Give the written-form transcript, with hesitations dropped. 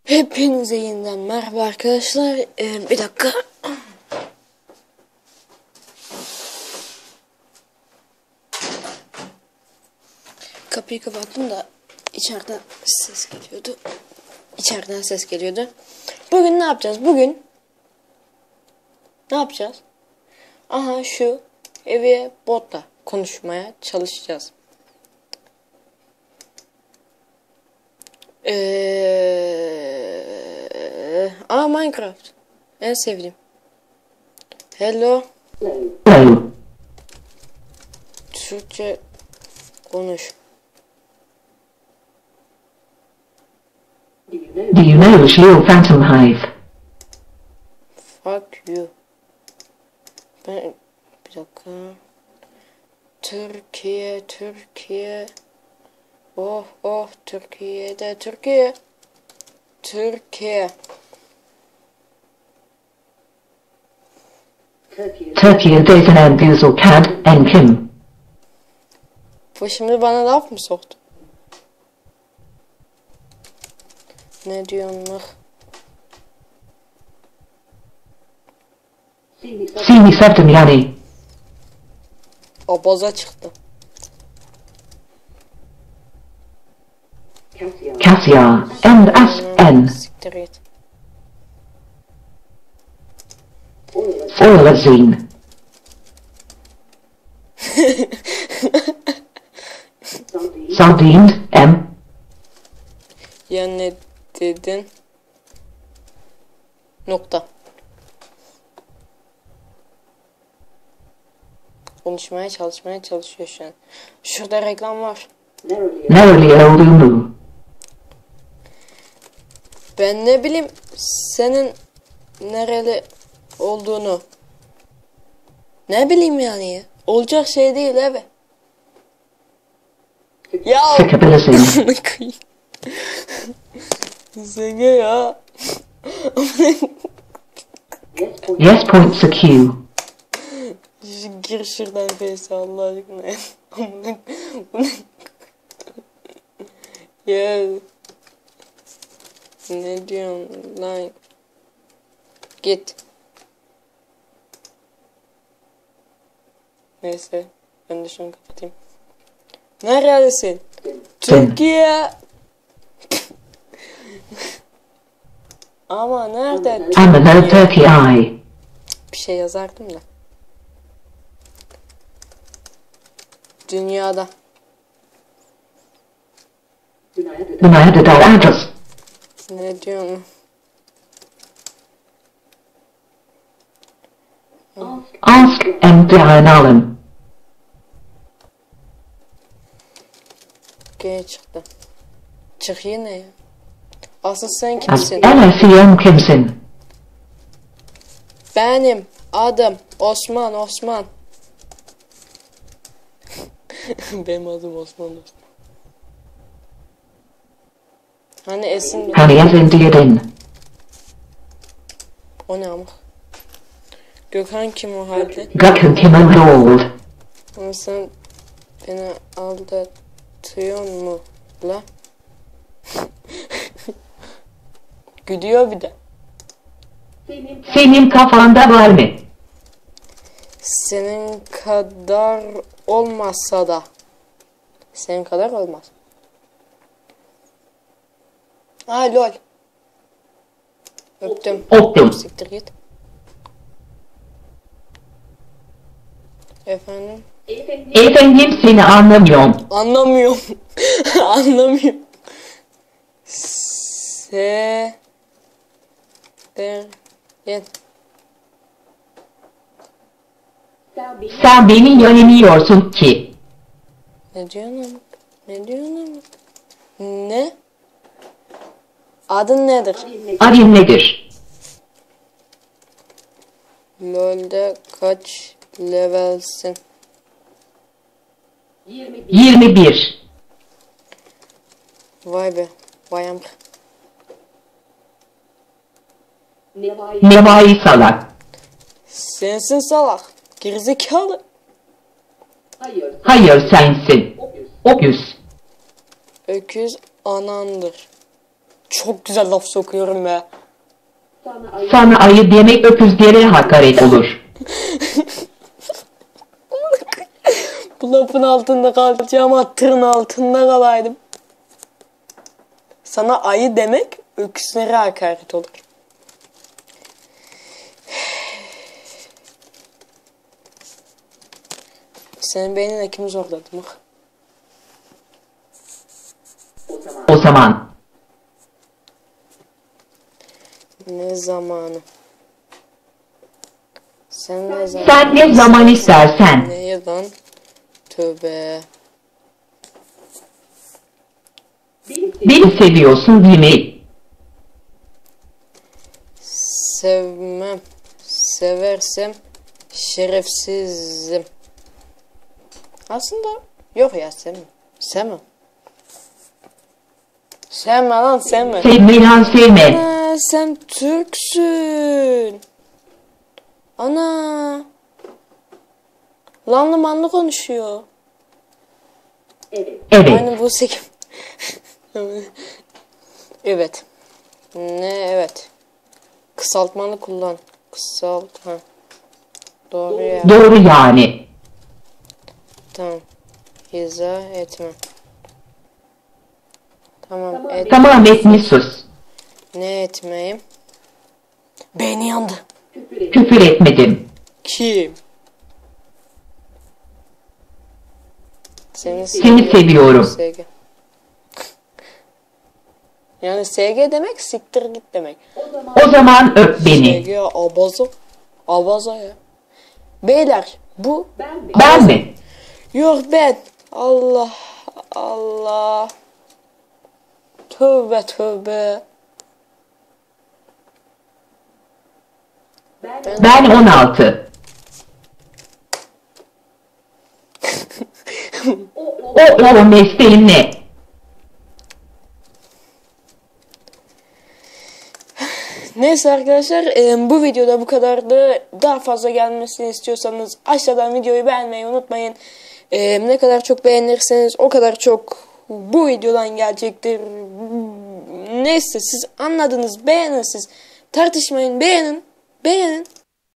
Hepinize yeniden merhaba arkadaşlar. Bir dakika. Kapıyı kapattım da içeriden ses geliyordu. İçeriden ses geliyordu. Bugün ne yapacağız? Bugün ne yapacağız? Aha şu evi botla konuşmaya çalışacağız. Minecraft. En sevdiğim. Hello. Hello. Türkçe konuş. Do you know Shield Phantom Hive? Fuck you. Bir dakika. Türkiye. Oh, Türkiye. Türkiye'de en güzel kad en kim? Bu şimdi bana laf mı soktu? Ne diyorsun? Seni sevdim yani. Abaza çıktı. Kasya and S-N. Siktir git. Oilazine. Sardined M. Ya ne dedin? Nokta. Çalışmaya çalışıyor şu an. Şurada reklam var. Nereli olduğunu. Ben ne bileyim senin nereli olduğunu. Ne bileyim yani ya. Olacak şey değil abi. Ya. Sıkabilirsin. Zenge ya. Yes points a Q. Gir şuradan face Allah aşkına. Ya. Ne diyorsun lan? Git. Neyse. Ben de şunu kapatayım. Neredesin? Türkiye. Ama nerede? I'm a Turkey eye. Bir şey yazardım da. Dünyada. United address. Ne diyorsun? Ask and Dianalan. Gene çıktı. Çık yine ya. Asıl sen kimsin? LSEM kimsin? Benim adım Osman. Benim adım Osman. Hani Esin... Hani as in diyedin. O ne amık? Gökhan kim o halde? Gökhan kim old. Ama sen beni aldatıyor mu la? Gülüyor bir de. Senin kafanda var mı? Senin kadar olmazsa da. Senin kadar olmaz. Aa lol. Öptüm. Öptüm. Siktir git. Efendim? Efendim seni anlamıyorum. Anlamıyorum. Anlamıyorum. Gel. Sen beni yönemiyorsun ki. Ne diyorsun? Ne? Adın nedir? Adın nedir? LoL'de kaç levelsin? 21. Vay be. Vay amk. Nevai salak. Sensin salak. Gerizekalı. Hayır sensin. Okuz. Öküz anandır. Çok güzel laf sokuyorum be. Sana ayı demek öküzlere hakaret olur. Bu lafın altında kalacağım ama tırın altında kalaydım. Sana ayı demek öküzlere hakaret olur. Senin beynine kim zorladı mı? O zaman Ne zamanı? Sen ne zaman? sen ne zaman istersen. Ne lan? Tövbe. Beni seviyorsun değil mi? Sevmem. Seversem şerefsizim. Aslında yok ya sevmem. Sevmem. Sevme lan sevme. Sevme lan sevme. Ana sen Türksün. Ana. Lanlı manlı konuşuyor. Evet. Aynı bu sekim. Evet. Ne evet. Kısaltmalı kullan. Kısalt. Ha. Doğru ya. Doğru yani. Tamam. İzah etme. Tamam. Tamam etmiş sus. Ne etmeyeyim? Beyni yandı. Küfür etmedim. Kim? Seni Seni seviyorum. SG. Yani SG demek siktir git demek. O zaman öp beni. SG abaza. Abaza ya. Beyler bu Ben mi? yok ben. Allah Allah. Tövbe tövbe. Ben 16. O mesleğin ne? Neyse arkadaşlar bu videoda bu kadardı. Daha fazla gelmesini istiyorsanız aşağıdan videoyu beğenmeyi unutmayın. Ne kadar çok beğenirseniz o kadar çok bu videodan gelecektir. Neyse siz anladınız, beğenin siz. Tartışmayın, beğenin. Beğenin.